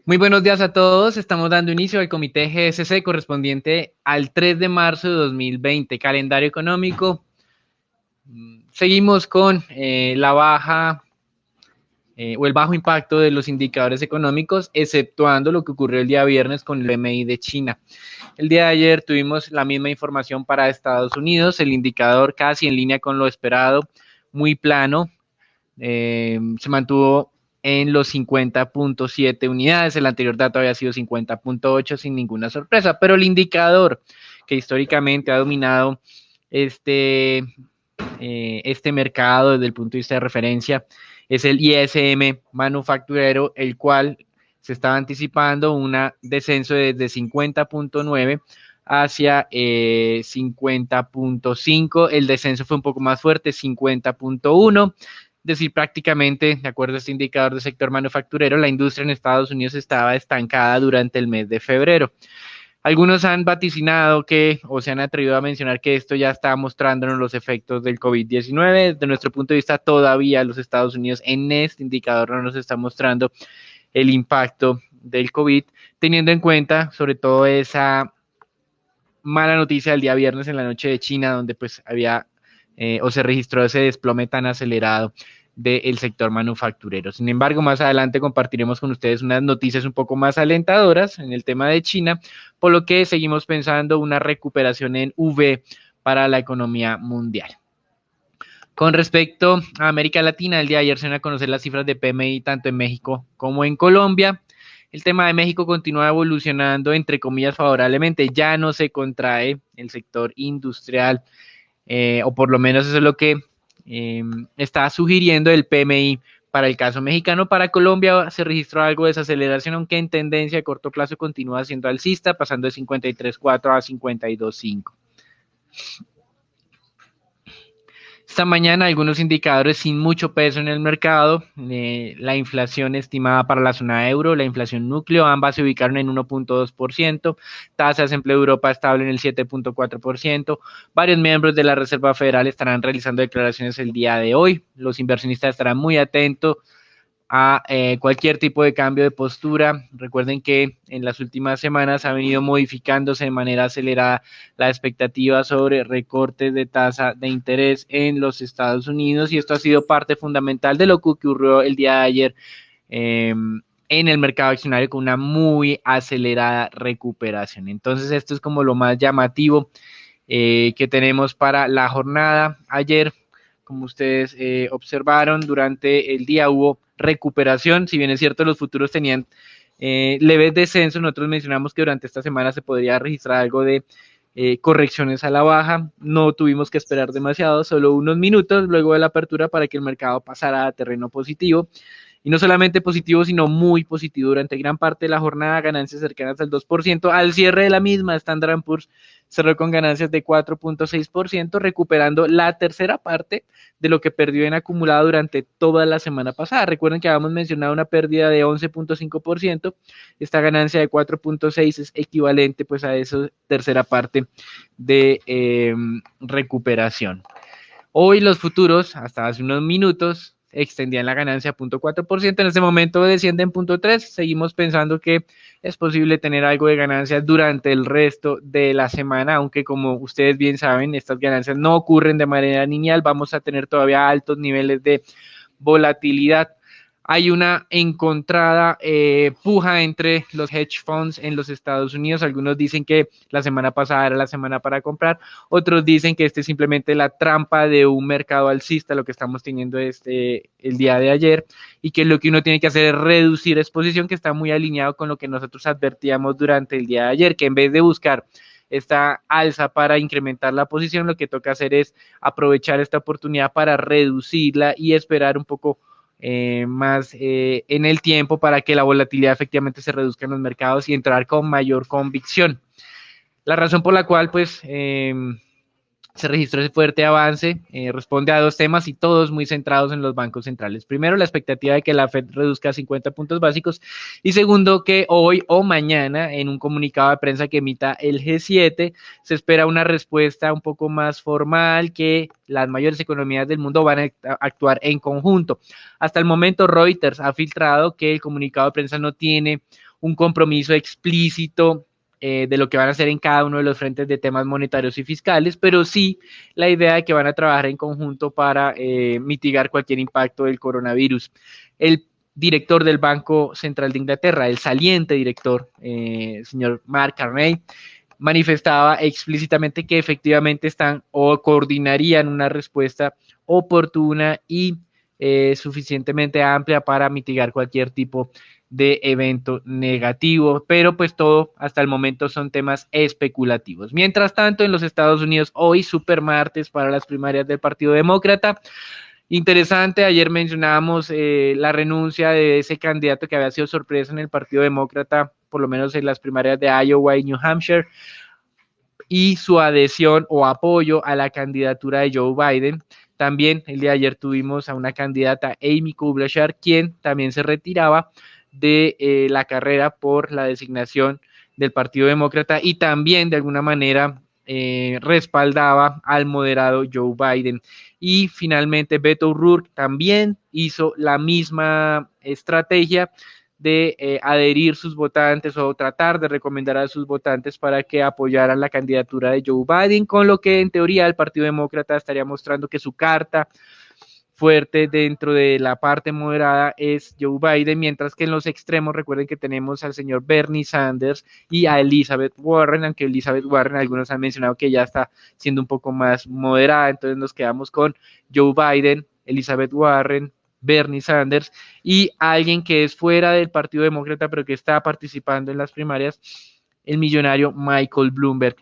Muy buenos días a todos. Estamos dando inicio al comité GSC correspondiente al 3 de marzo de 2020, calendario económico. Seguimos con la baja o el bajo impacto de los indicadores económicos, exceptuando lo que ocurrió el día viernes con el PMI de China. El día de ayer tuvimos la misma información para Estados Unidos, el indicador casi en línea con lo esperado, muy plano, se mantuvo en los 50.7 unidades, el anterior dato había sido 50.8 sin ninguna sorpresa, pero el indicador que históricamente ha dominado este mercado desde el punto de vista de referencia es el ISM manufacturero, el cual se estaba anticipando un descenso desde 50.9 hacia 50.5, el descenso fue un poco más fuerte, 50.1, decir prácticamente, de acuerdo a este indicador del sector manufacturero, la industria en Estados Unidos estaba estancada durante el mes de febrero. Algunos han vaticinado que, o se han atrevido a mencionar que esto ya está mostrándonos los efectos del COVID-19. Desde nuestro punto de vista, todavía los Estados Unidos en este indicador no nos está mostrando el impacto del COVID, teniendo en cuenta sobre todo esa mala noticia del día viernes en la noche de China, donde pues había o se registró ese desplome tan acelerado del sector manufacturero. Sin embargo, más adelante compartiremos con ustedes unas noticias un poco más alentadoras en el tema de China, por lo que seguimos pensando una recuperación en V para la economía mundial. Con respecto a América Latina, el día de ayer se van a conocer las cifras de PMI tanto en México como en Colombia. El tema de México continúa evolucionando, entre comillas, favorablemente. Ya no se contrae el sector industrial, o por lo menos eso es lo que está sugiriendo el PMI para el caso mexicano. Para Colombia se registró algo de desaceleración, aunque en tendencia a corto plazo continúa siendo alcista, pasando de 53.4 a 52.5. Esta mañana algunos indicadores sin mucho peso en el mercado, la inflación estimada para la zona euro, la inflación núcleo, ambas se ubicaron en 1.2%, tasa de desempleo de Europa estable en el 7.4%, varios miembros de la Reserva Federal estarán realizando declaraciones el día de hoy, los inversionistas estarán muy atentos a cualquier tipo de cambio de postura. Recuerden que en las últimas semanas ha venido modificándose de manera acelerada la expectativa sobre recortes de tasa de interés en los Estados Unidos, y esto ha sido parte fundamental de lo que ocurrió el día de ayer en el mercado accionario con una muy acelerada recuperación. Entonces esto es como lo más llamativo que tenemos para la jornada. Ayer, como ustedes observaron, durante el día hubo recuperación, si bien es cierto los futuros tenían leves descensos, nosotros mencionamos que durante esta semana se podría registrar algo de correcciones a la baja, no tuvimos que esperar demasiado, solo unos minutos luego de la apertura para que el mercado pasara a terreno positivo, y no solamente positivo, sino muy positivo durante gran parte de la jornada, ganancias cercanas al 2%, al cierre de la misma Standard & Poor's cerró con ganancias de 4.6%, recuperando la tercera parte de lo que perdió en acumulado durante toda la semana pasada. Recuerden que habíamos mencionado una pérdida de 11.5%, esta ganancia de 4.6 es equivalente pues a esa tercera parte de recuperación. Hoy los futuros, hasta hace unos minutos, extendían la ganancia a 0.4%, en este momento descienden 0.3%, seguimos pensando que es posible tener algo de ganancias durante el resto de la semana, aunque como ustedes bien saben, estas ganancias no ocurren de manera lineal, vamos a tener todavía altos niveles de volatilidad. Hay una encontrada puja entre los hedge funds en los Estados Unidos. Algunos dicen que la semana pasada era la semana para comprar, otros dicen que este es simplemente la trampa de un mercado alcista, lo que estamos teniendo el día de ayer, y que lo que uno tiene que hacer es reducir exposición, que está muy alineado con lo que nosotros advertíamos durante el día de ayer, que en vez de buscar esta alza para incrementar la posición, lo que toca hacer es aprovechar esta oportunidad para reducirla y esperar un poco más en el tiempo para que la volatilidad efectivamente se reduzca en los mercados y entrar con mayor convicción. La razón por la cual pues se registró ese fuerte avance, responde a dos temas y todos muy centrados en los bancos centrales. Primero, la expectativa de que la Fed reduzca 50 puntos básicos y segundo, que hoy o mañana, en un comunicado de prensa que emita el G7, se espera una respuesta un poco más formal, que las mayores economías del mundo van a actuar en conjunto. Hasta el momento, Reuters ha filtrado que el comunicado de prensa no tiene un compromiso explícito de lo que van a hacer en cada uno de los frentes de temas monetarios y fiscales, pero sí la idea de que van a trabajar en conjunto para mitigar cualquier impacto del coronavirus. El director del Banco Central de Inglaterra, el saliente director, señor Mark Carney, manifestaba explícitamente que efectivamente están o coordinarían una respuesta oportuna y suficientemente amplia para mitigar cualquier tipo de evento negativo, pero pues todo hasta el momento son temas especulativos. Mientras tanto, en los Estados Unidos, hoy super martes para las primarias del Partido Demócrata. Interesante, ayer mencionábamos la renuncia de ese candidato que había sido sorpresa en el Partido Demócrata, por lo menos en las primarias de Iowa y New Hampshire, y su adhesión o apoyo a la candidatura de Joe Biden. También el día de ayer tuvimos a una candidata, Amy Klobuchar, quien también se retiraba de la carrera por la designación del Partido Demócrata y también de alguna manera respaldaba al moderado Joe Biden. Y finalmente Beto O'Rourke también hizo la misma estrategia de adherir sus votantes o tratar de recomendar a sus votantes para que apoyaran la candidatura de Joe Biden, con lo que en teoría el Partido Demócrata estaría mostrando que su carta fuerte dentro de la parte moderada es Joe Biden, mientras que en los extremos recuerden que tenemos al señor Bernie Sanders y a Elizabeth Warren, aunque Elizabeth Warren algunos han mencionado que ya está siendo un poco más moderada, entonces nos quedamos con Joe Biden, Elizabeth Warren, Bernie Sanders y alguien que es fuera del Partido Demócrata pero que está participando en las primarias, el millonario Michael Bloomberg.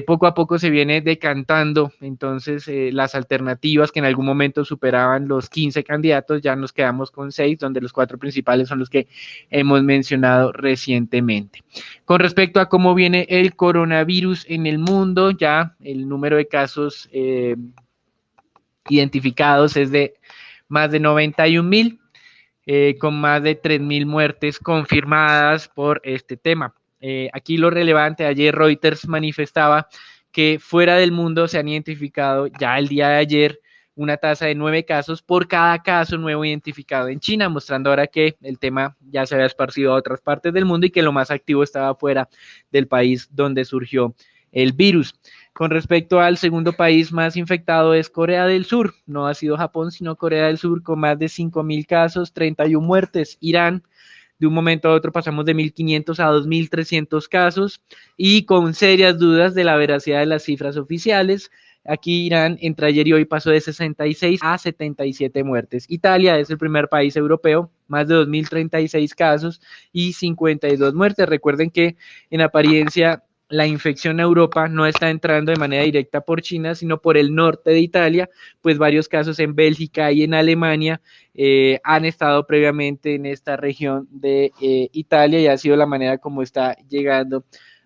Poco a poco se viene decantando entonces las alternativas que en algún momento superaban los 15 candidatos, ya nos quedamos con 6, donde los 4 principales son los que hemos mencionado recientemente. Con respecto a cómo viene el coronavirus en el mundo, ya el número de casos identificados es de más de 91,000, con más de 3,000 muertes confirmadas por este tema. Aquí lo relevante, ayer Reuters manifestaba que fuera del mundo se han identificado ya el día de ayer una tasa de 9 casos por cada caso nuevo identificado en China, mostrando ahora que el tema ya se había esparcido a otras partes del mundo y que lo más activo estaba fuera del país donde surgió el virus. Con respecto al segundo país más infectado es Corea del Sur, no ha sido Japón, sino Corea del Sur, con más de 5,000 casos, 31 muertes. Irán, de un momento a otro pasamos de 1,500 a 2,300 casos y con serias dudas de la veracidad de las cifras oficiales. Aquí Irán entre ayer y hoy pasó de 66 a 77 muertes. Italia es el primer país europeo, más de 2,036 casos y 52 muertes. Recuerden que en apariencia la infección a Europa no está entrando de manera directa por China, sino por el norte de Italia, pues varios casos en Bélgica y en Alemania han estado previamente en esta región de Italia y ha sido la manera como está llegando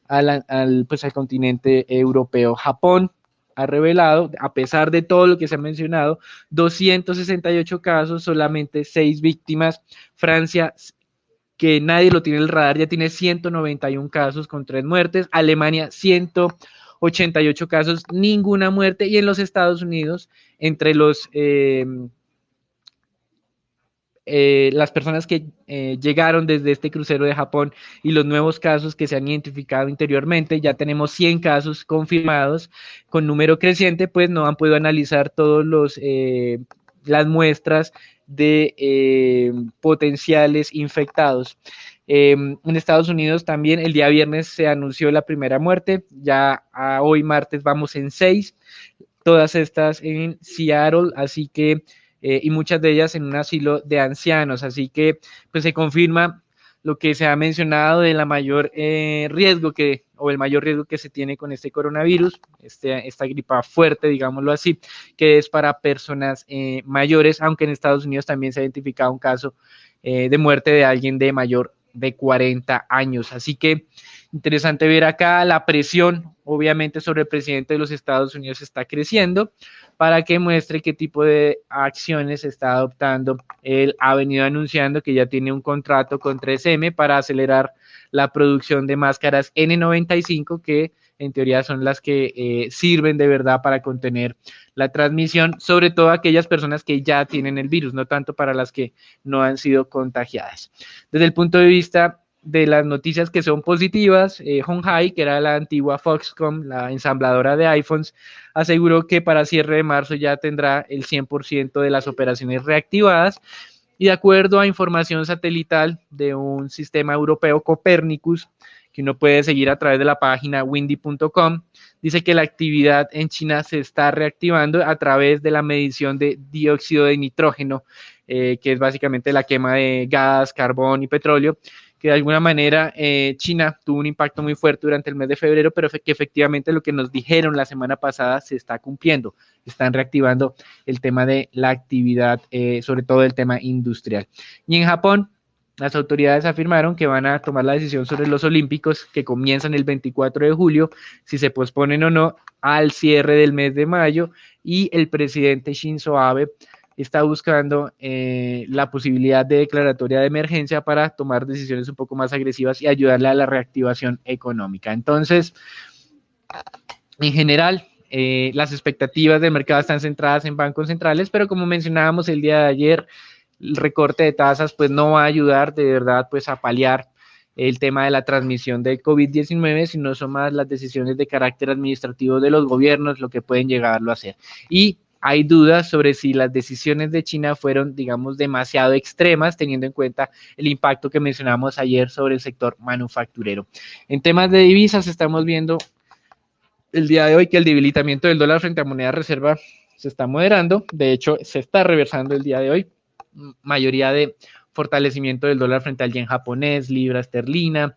al continente europeo. Japón ha revelado, a pesar de todo lo que se ha mencionado, 268 casos, solamente 6 víctimas. Francia, que nadie lo tiene en el radar, ya tiene 191 casos con 3 muertes. Alemania, 188 casos, ninguna muerte. Y en los Estados Unidos, entre los las personas que llegaron desde este crucero de Japón y los nuevos casos que se han identificado interiormente, ya tenemos 100 casos confirmados con número creciente, pues no han podido analizar todos las muestras de potenciales infectados. En Estados Unidos también el día viernes se anunció la primera muerte, ya hoy martes vamos en 6, todas estas en Seattle, así que y muchas de ellas en un asilo de ancianos, así que pues se confirma lo que se ha mencionado de la mayor riesgo o el mayor riesgo que se tiene con este coronavirus, esta gripa fuerte, digámoslo así, que es para personas mayores, aunque en Estados Unidos también se ha identificado un caso de muerte de alguien de mayor de 40 años, así que Interesante ver acá la presión, obviamente, sobre el presidente de los Estados Unidos está creciendo para que muestre qué tipo de acciones está adoptando. Él ha venido anunciando que ya tiene un contrato con 3M para acelerar la producción de máscaras N95 que en teoría son las que sirven de verdad para contener la transmisión, sobre todo aquellas personas que ya tienen el virus, no tanto para las que no han sido contagiadas. Desde el punto de vista de las noticias que son positivas, Hon Hai, que era la antigua Foxconn, la ensambladora de iPhones, aseguró que para cierre de marzo ya tendrá el 100% de las operaciones reactivadas y de acuerdo a información satelital de un sistema europeo Copernicus, que uno puede seguir a través de la página windy.com, dice que la actividad en China se está reactivando a través de la medición de dióxido de nitrógeno, que es básicamente la quema de gas, carbón y petróleo, que de alguna manera China tuvo un impacto muy fuerte durante el mes de febrero, pero que efectivamente lo que nos dijeron la semana pasada se está cumpliendo. Están reactivando el tema de la actividad, sobre todo el tema industrial. Y en Japón, las autoridades afirmaron que van a tomar la decisión sobre los Olímpicos que comienzan el 24 de julio, si se posponen o no al cierre del mes de mayo, y el presidente Shinzo Abe está buscando la posibilidad de declaratoria de emergencia para tomar decisiones un poco más agresivas y ayudarle a la reactivación económica. Entonces, en general, las expectativas del mercado están centradas en bancos centrales, pero como mencionábamos el día de ayer, el recorte de tasas pues no va a ayudar de verdad pues a paliar el tema de la transmisión de COVID-19, sino son más las decisiones de carácter administrativo de los gobiernos lo que pueden llegarlo a hacer. Y hay dudas sobre si las decisiones de China fueron, digamos, demasiado extremas, teniendo en cuenta el impacto que mencionamos ayer sobre el sector manufacturero. En temas de divisas, estamos viendo el día de hoy que el debilitamiento del dólar frente a moneda reserva se está moderando, de hecho, se está reversando el día de hoy, mayoría de fortalecimiento del dólar frente al yen japonés, libra esterlina,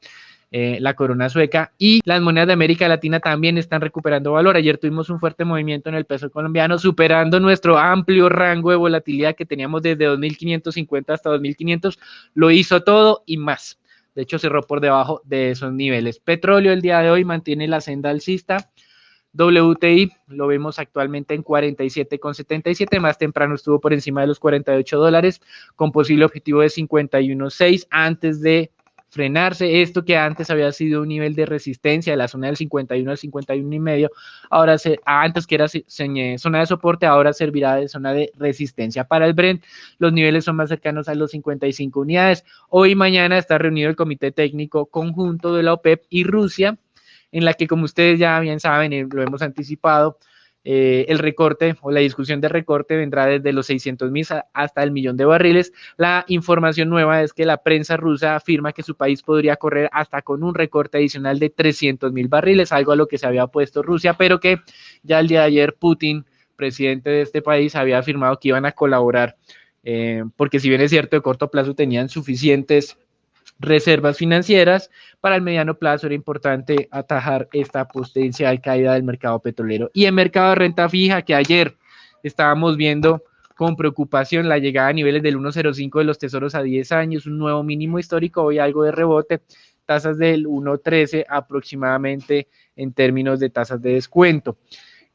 la corona sueca y las monedas de América Latina también están recuperando valor. Ayer tuvimos un fuerte movimiento en el peso colombiano, superando nuestro amplio rango de volatilidad que teníamos desde 2.550 hasta 2.500, lo hizo todo y más. De hecho, cerró por debajo de esos niveles. Petróleo el día de hoy mantiene la senda alcista. WTI lo vemos actualmente en 47,77, más temprano estuvo por encima de los $48, con posible objetivo de 51.6 antes de frenarse. Esto que antes había sido un nivel de resistencia de la zona del 51 al 51,5, ahora antes que era zona de soporte, ahora servirá de zona de resistencia. Para el Brent, los niveles son más cercanos a los 55 unidades. Hoy y mañana está reunido el Comité Técnico Conjunto de la OPEP y Rusia, en la que, como ustedes ya bien saben, lo hemos anticipado, el recorte o la discusión de recorte vendrá desde los 600,000 hasta el 1,000,000 de barriles. La información nueva es que la prensa rusa afirma que su país podría correr hasta con un recorte adicional de 300,000 barriles, algo a lo que se había opuesto Rusia, pero que ya el día de ayer Putin, presidente de este país, había afirmado que iban a colaborar, porque si bien es cierto, de corto plazo tenían suficientes reservas financieras, para el mediano plazo era importante atajar esta potencial caída del mercado petrolero. Y en mercado de renta fija, que ayer estábamos viendo con preocupación la llegada a niveles del 1,05 de los tesoros a 10 años, un nuevo mínimo histórico, hoy algo de rebote, tasas del 1,13 aproximadamente en términos de tasas de descuento.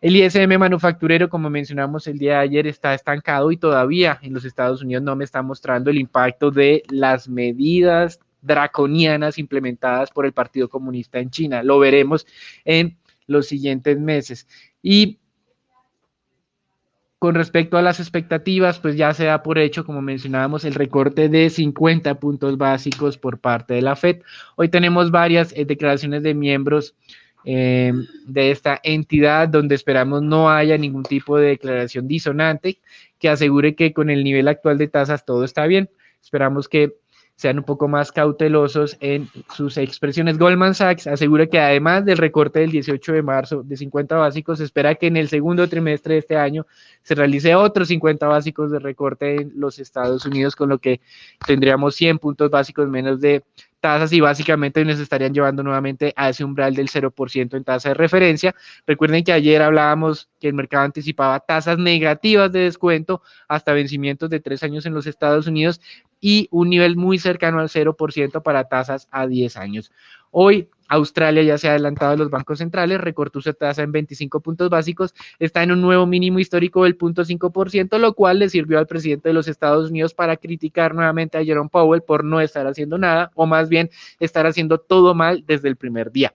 El ISM manufacturero, como mencionamos el día de ayer, está estancado y todavía en los Estados Unidos no me está mostrando el impacto de las medidas draconianas implementadas por el Partido Comunista en China. Lo veremos en los siguientes meses. Y con respecto a las expectativas, pues ya se da por hecho, como mencionábamos, el recorte de 50 puntos básicos por parte de la FED. Hoy tenemos varias declaraciones de miembros de esta entidad donde esperamos no haya ningún tipo de declaración disonante que asegure que con el nivel actual de tasas todo está bien. Esperamos que sean un poco más cautelosos en sus expresiones. Goldman Sachs asegura que además del recorte del 18 de marzo de 50 básicos, se espera que en el segundo trimestre de este año se realice otros 50 básicos de recorte en los Estados Unidos, con lo que tendríamos 100 puntos básicos menos de tasas y básicamente nos estarían llevando nuevamente a ese umbral del 0% en tasa de referencia. Recuerden que ayer hablábamos que el mercado anticipaba tasas negativas de descuento hasta vencimientos de 3 años en los Estados Unidos y un nivel muy cercano al 0% para tasas a 10 años. Hoy Australia ya se ha adelantado de los bancos centrales, recortó su tasa en 25 puntos básicos, está en un nuevo mínimo histórico del 0.5%, lo cual le sirvió al presidente de los Estados Unidos para criticar nuevamente a Jerome Powell por no estar haciendo nada, o más bien estar haciendo todo mal desde el primer día.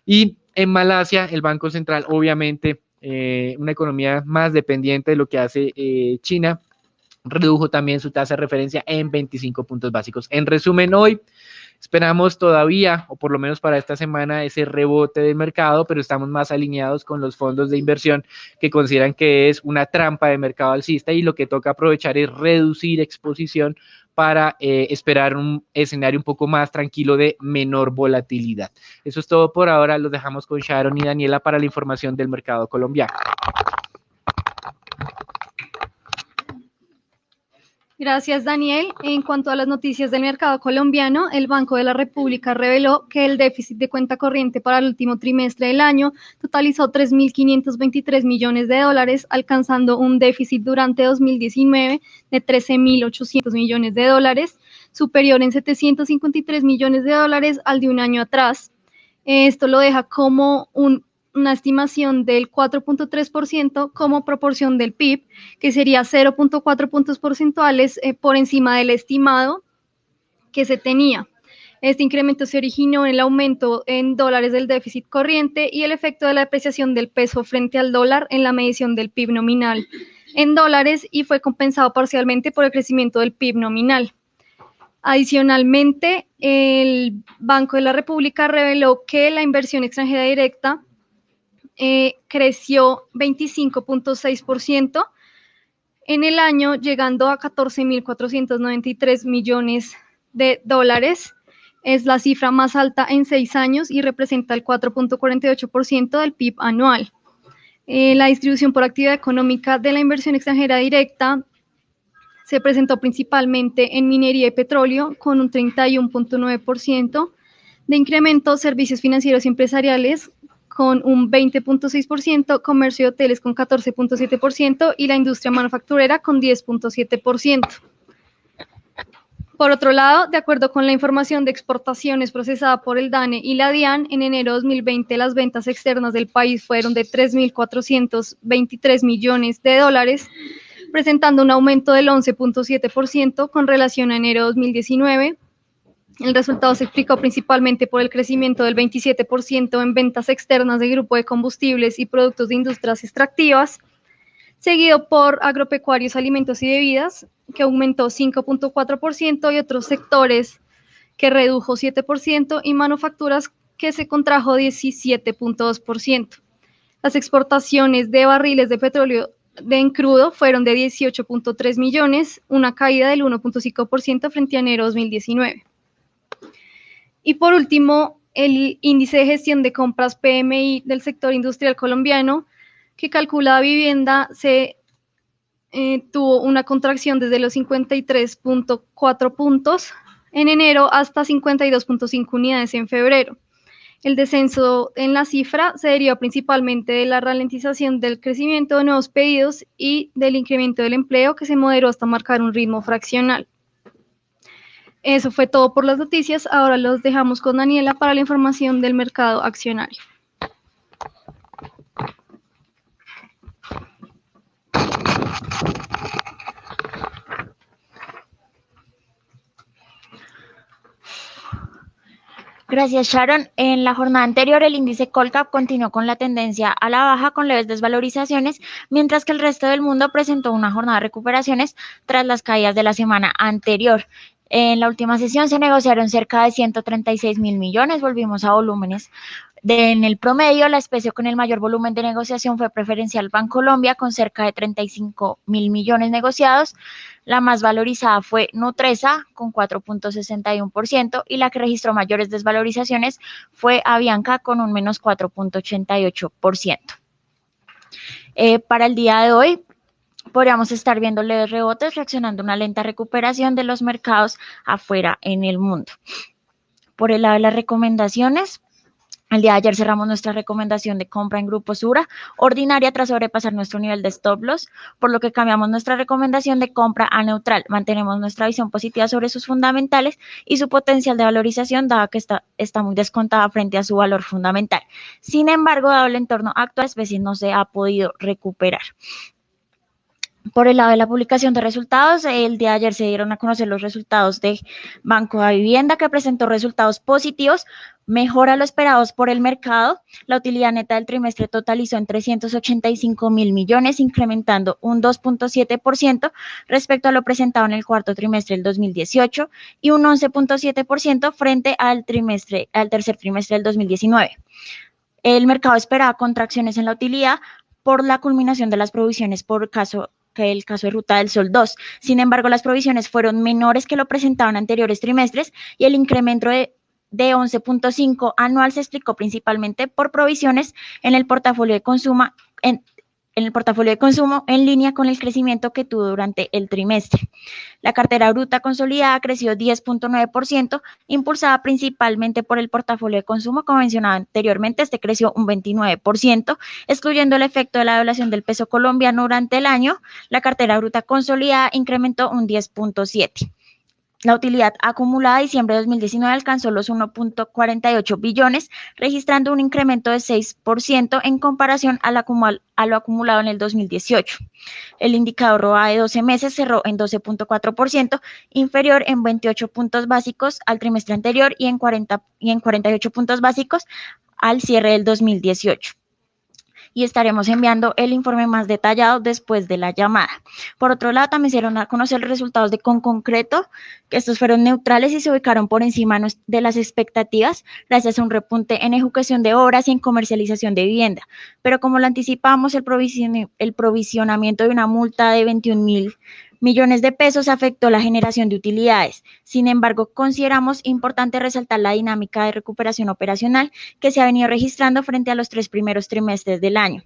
Y en Malasia, el Banco Central, obviamente, una economía más dependiente de lo que hace China, redujo también su tasa de referencia en 25 puntos básicos. En resumen, hoy esperamos todavía, o por lo menos para esta semana, ese rebote del mercado, pero estamos más alineados con los fondos de inversión que consideran que es una trampa de mercado alcista y lo que toca aprovechar es reducir exposición para esperar un escenario un poco más tranquilo de menor volatilidad. Eso es todo por ahora, los dejamos con Sharon y Daniela para la información del mercado colombiano. Gracias, Daniel. En cuanto a las noticias del mercado colombiano, el Banco de la República reveló que el déficit de cuenta corriente para el último trimestre del año totalizó 3.523 millones de dólares, alcanzando un déficit durante 2019 de 13.800 millones de dólares, superior en 753 millones de dólares al de un año atrás. Esto lo deja como una estimación del 4.3% como proporción del PIB, que sería 0.4 puntos porcentuales por encima del estimado que se tenía. Este incremento se originó en el aumento en dólares del déficit corriente y el efecto de la depreciación del peso frente al dólar en la medición del PIB nominal en dólares y fue compensado parcialmente por el crecimiento del PIB nominal. Adicionalmente, el Banco de la República reveló que la inversión extranjera directa creció 25.6% en el año, llegando a 14.493 millones de dólares. Es la cifra más alta en 6 años y representa el 4.48% del PIB anual. La distribución por actividad económica de la inversión extranjera directa se presentó principalmente en minería y petróleo, con un 31.9% de incremento, servicios financieros y empresariales, con un 20.6%, comercio y hoteles con 14.7% y la industria manufacturera con 10.7%. Por otro lado, de acuerdo con la información de exportaciones procesada por el DANE y la DIAN, en enero de 2020 las ventas externas del país fueron de 3.423 millones de dólares, presentando un aumento del 11.7% con relación a enero de 2019. El resultado se explicó principalmente por el crecimiento del 27% en ventas externas del grupo de combustibles y productos de industrias extractivas, seguido por agropecuarios, alimentos y bebidas, que aumentó 5.4%, y otros sectores que redujo 7%, y manufacturas que se contrajo 17.2%. Las exportaciones de barriles de petróleo en crudo fueron de 18.3 millones, una caída del 1.5% frente a enero de 2019. Y por último, el índice de gestión de compras PMI del sector industrial colombiano, que calcula vivienda, tuvo una contracción desde los 53.4 puntos en enero hasta 52.5 unidades en febrero. El descenso en la cifra se deriva principalmente de la ralentización del crecimiento de nuevos pedidos y del incremento del empleo, que se moderó hasta marcar un ritmo fraccional. Eso fue todo por las noticias. Ahora los dejamos con Daniela para la información del mercado accionario. Gracias, Sharon. En la jornada anterior, el índice Colcap continuó con la tendencia a la baja con leves desvalorizaciones, mientras que el resto del mundo presentó una jornada de recuperaciones tras las caídas de la semana anterior. En la última sesión se negociaron cerca de 136.000 millones, volvimos a volúmenes. En el promedio, la especie con el mayor volumen de negociación fue Preferencial Bancolombia, con cerca de 35.000 millones negociados. La más valorizada fue Nutresa, con 4.61%, y la que registró mayores desvalorizaciones fue Avianca, con un menos 4.88%. Para el día de hoy, podríamos estar viendo leves rebotes, reaccionando a una lenta recuperación de los mercados afuera en el mundo. Por el lado de las recomendaciones, El día de ayer cerramos nuestra recomendación de compra en Grupo Sura, ordinaria tras sobrepasar nuestro nivel de stop loss, por lo que cambiamos nuestra recomendación de compra a neutral. Mantenemos nuestra visión positiva sobre sus fundamentales y su potencial de valorización, dado que está muy descontada frente a su valor fundamental. Sin embargo, dado el entorno actual, la especie no se ha podido recuperar. Por el lado de la publicación de resultados, el día de ayer se dieron a conocer los resultados de Banco de Vivienda, que presentó resultados positivos, mejor a lo esperados por el mercado. La utilidad neta del trimestre totalizó en 385.000 millones, incrementando un 2.7% respecto a lo presentado en el cuarto trimestre del 2018 y un 11.7% frente al tercer trimestre del 2019. El mercado esperaba contracciones en la utilidad por la culminación de las provisiones por el caso de Ruta del Sol 2. Sin embargo, las provisiones fueron menores que lo presentaban anteriores trimestres y el incremento de 11.5 anual se explicó principalmente por provisiones en el portafolio de consumo en línea con el crecimiento que tuvo durante el trimestre. La cartera bruta consolidada creció 10.9%, impulsada principalmente por el portafolio de consumo, como mencionaba anteriormente, este creció un 29%, excluyendo el efecto de la devaluación del peso colombiano durante el año. La cartera bruta consolidada incrementó un 10.7%. La utilidad acumulada a diciembre de 2019 alcanzó los 1.48 billones, registrando un incremento de 6% en comparación a lo acumulado en el 2018. El indicador ROA de 12 meses cerró en 12.4%, inferior en 28 puntos básicos al trimestre anterior y en 48 puntos básicos al cierre del 2018. Y estaremos enviando el informe más detallado después de la llamada. Por otro lado, también se dieron a conocer los resultados de Conconcreto, que estos fueron neutrales y se ubicaron por encima de las expectativas, gracias a un repunte en ejecución de obras y en comercialización de vivienda. Pero como lo anticipamos, el provisionamiento de una multa de 21.000 millones de pesos afectó la generación de utilidades. Sin embargo, consideramos importante resaltar la dinámica de recuperación operacional que se ha venido registrando frente a los 3 primeros trimestres del año.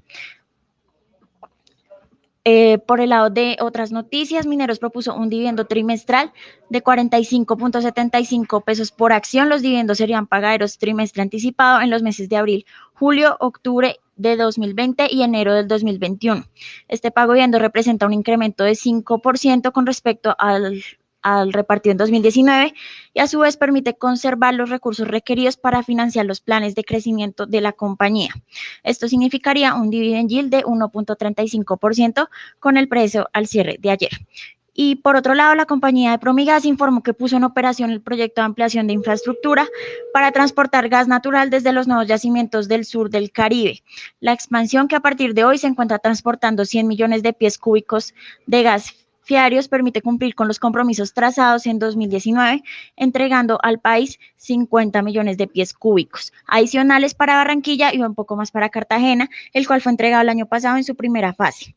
Por el lado de otras noticias, Mineros propuso un dividendo trimestral de 45.75 pesos por acción. Los dividendos serían pagaderos trimestre anticipado en los meses de abril, julio, octubre de 2020 y enero del 2021. Este pago de dividendo representa un incremento de 5% con respecto al repartido en 2019 y a su vez permite conservar los recursos requeridos para financiar los planes de crecimiento de la compañía. Esto significaría un dividend yield de 1.35% con el precio al cierre de ayer. Y por otro lado, la compañía de Promigas informó que puso en operación el proyecto de ampliación de infraestructura para transportar gas natural desde los nuevos yacimientos del sur del Caribe. La expansión, que a partir de hoy se encuentra transportando 100 millones de pies cúbicos de gas fiarios, permite cumplir con los compromisos trazados en 2019, entregando al país 50 millones de pies cúbicos adicionales para Barranquilla y un poco más para Cartagena, el cual fue entregado el año pasado en su primera fase.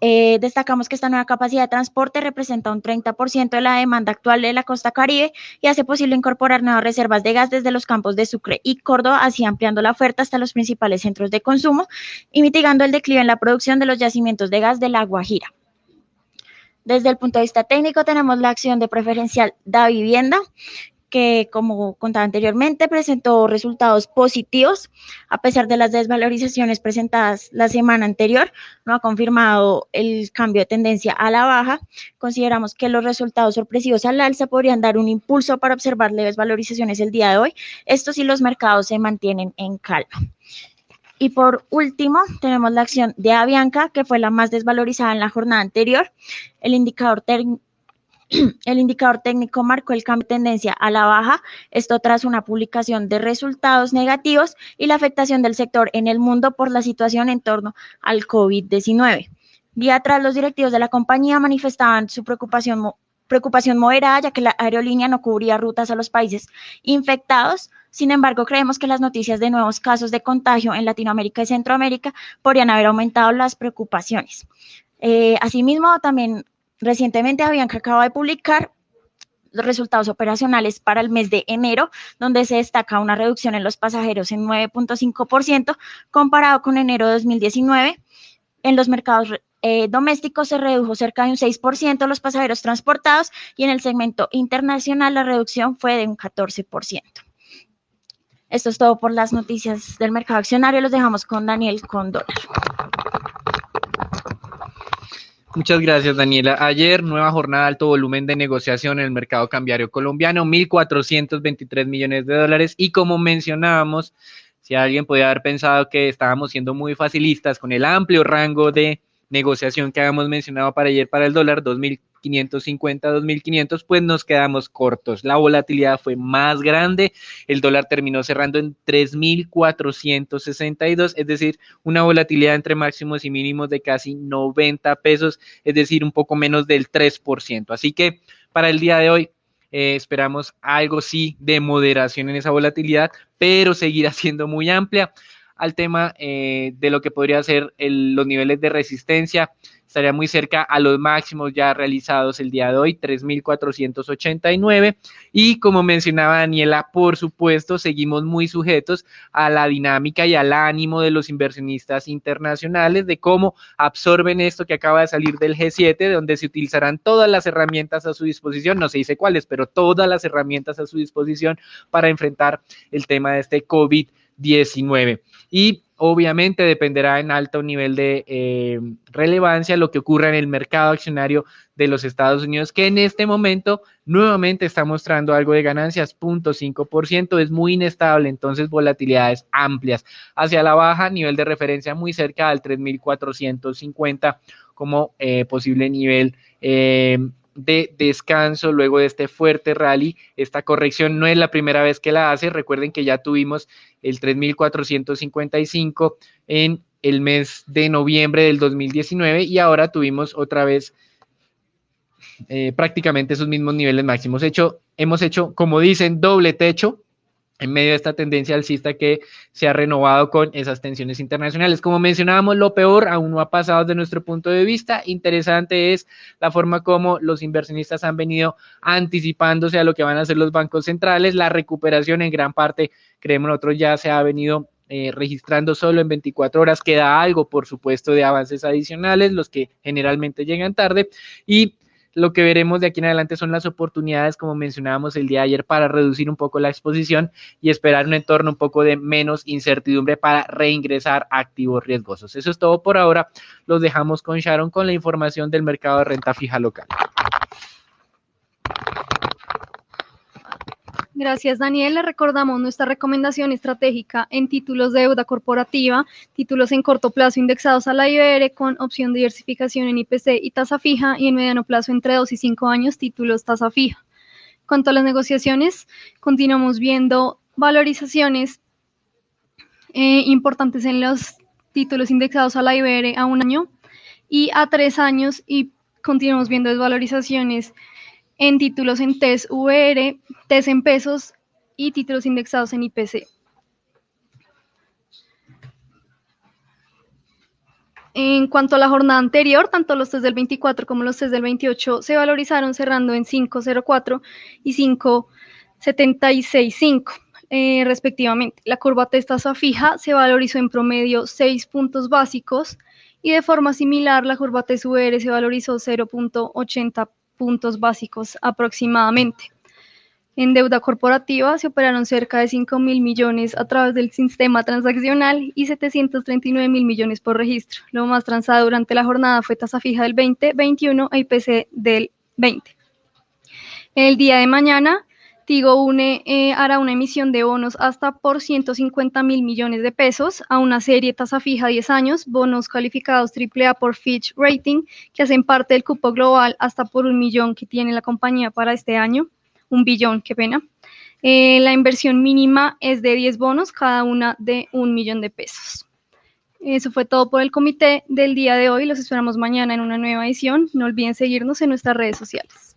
Destacamos que esta nueva capacidad de transporte representa un 30% de la demanda actual de la costa Caribe y hace posible incorporar nuevas reservas de gas desde los campos de Sucre y Córdoba, así ampliando la oferta hasta los principales centros de consumo y mitigando el declive en la producción de los yacimientos de gas de La Guajira. Desde el punto de vista técnico, tenemos la acción de preferencial Da Vivienda, que, como contaba anteriormente, presentó resultados positivos, a pesar de las desvalorizaciones presentadas la semana anterior. No ha confirmado el cambio de tendencia a la baja. Consideramos que los resultados sorpresivos al alza podrían dar un impulso para observar leves valorizaciones el día de hoy, esto si los mercados se mantienen en calma. Y por último, tenemos la acción de Avianca, que fue la más desvalorizada en la jornada anterior. El indicador técnico marcó el cambio de tendencia a la baja, esto tras una publicación de resultados negativos y la afectación del sector en el mundo por la situación en torno al COVID-19. Día atrás, los directivos de la compañía manifestaban su preocupación moderada, ya que la aerolínea no cubría rutas a los países infectados. Sin embargo, creemos que las noticias de nuevos casos de contagio en Latinoamérica y Centroamérica podrían haber aumentado las preocupaciones. Asimismo, también recientemente Avianca acaba de publicar los resultados operacionales para el mes de enero, donde se destaca una reducción en los pasajeros en 9.5% comparado con enero de 2019. En los mercados domésticos se redujo cerca de un 6% los pasajeros transportados y en el segmento internacional la reducción fue de un 14%. Esto es todo por las noticias del mercado accionario. Los dejamos con Daniel con dólar. Muchas gracias, Daniela. Ayer, nueva jornada de alto volumen de negociación en el mercado cambiario colombiano, 1.423 millones de dólares. Y como mencionábamos, si alguien podía haber pensado que estábamos siendo muy facilistas con el amplio rango de negociación que habíamos mencionado para ayer para el dólar, 2.550, 2.500, pues nos quedamos cortos. La volatilidad fue más grande, el dólar terminó cerrando en 3.462, es decir, una volatilidad entre máximos y mínimos de casi 90 pesos, es decir, un poco menos del 3%. Así que para el día de hoy, esperamos algo sí de moderación en esa volatilidad, pero seguirá siendo muy amplia. Al tema de lo que podría ser los niveles de resistencia, estaría muy cerca a los máximos ya realizados el día de hoy, 3.489, y como mencionaba Daniela, por supuesto, seguimos muy sujetos a la dinámica y al ánimo de los inversionistas internacionales, de cómo absorben esto que acaba de salir del G7, donde se utilizarán todas las herramientas a su disposición, no se dice cuáles, pero todas las herramientas a su disposición para enfrentar el tema de este COVID-19. Y obviamente dependerá en alto nivel de relevancia lo que ocurra en el mercado accionario de los Estados Unidos, que en este momento nuevamente está mostrando algo de ganancias, 0.5%, es muy inestable, entonces volatilidades amplias hacia la baja, nivel de referencia muy cerca al 3.450 como posible nivel de descanso luego de este fuerte rally. Esta corrección no es la primera vez que la hace, recuerden que ya tuvimos el 3.455 en el mes de noviembre del 2019 y ahora tuvimos otra vez prácticamente esos mismos niveles máximos. Hemos hecho, como dicen, doble techo en medio de esta tendencia alcista que se ha renovado con esas tensiones internacionales. Como mencionábamos, lo peor aún no ha pasado desde nuestro punto de vista. Interesante es la forma como los inversionistas han venido anticipándose a lo que van a hacer los bancos centrales. La recuperación en gran parte, creemos nosotros, ya se ha venido registrando solo en 24 horas. Queda algo, por supuesto, de avances adicionales, los que generalmente llegan tarde, y lo que veremos de aquí en adelante son las oportunidades, como mencionábamos el día de ayer, para reducir un poco la exposición y esperar un entorno un poco de menos incertidumbre para reingresar a activos riesgosos. Eso es todo por ahora. Los dejamos con Sharon con la información del mercado de renta fija local. Gracias, Daniel. Le recordamos nuestra recomendación estratégica en títulos de deuda corporativa, títulos en corto plazo indexados a la IBR con opción de diversificación en IPC y tasa fija, y en mediano plazo entre 2 y 5 años, títulos tasa fija. Cuanto a las negociaciones, continuamos viendo valorizaciones importantes en los títulos indexados a la IBR a 1 año y a 3 años, y continuamos viendo desvalorizaciones en títulos en TES VR, TES en pesos y títulos indexados en IPC. En cuanto a la jornada anterior, tanto los TES del 24 como los TES del 28 se valorizaron cerrando en 5.04 y 5.765 respectivamente. La curva TES tasa fija se valorizó en promedio 6 puntos básicos y de forma similar la curva TES VR se valorizó 0.80 puntos básicos aproximadamente. En deuda corporativa se operaron cerca de 5.000 millones a través del sistema transaccional y 739.000 millones por registro. Lo más transado durante la jornada fue tasa fija del 20, 21 e IPC del 20. El día de mañana, Tigo Une hará una emisión de bonos hasta por 150.000 millones de pesos a una serie tasa fija 10 años, bonos calificados AAA por Fitch Rating, que hacen parte del cupo global hasta por 1 millón que tiene la compañía para este año. 1 billón, qué pena. La inversión mínima es de 10 bonos, cada una de 1 millón de pesos. Eso fue todo por el comité del día de hoy. Los esperamos mañana en una nueva edición. No olviden seguirnos en nuestras redes sociales.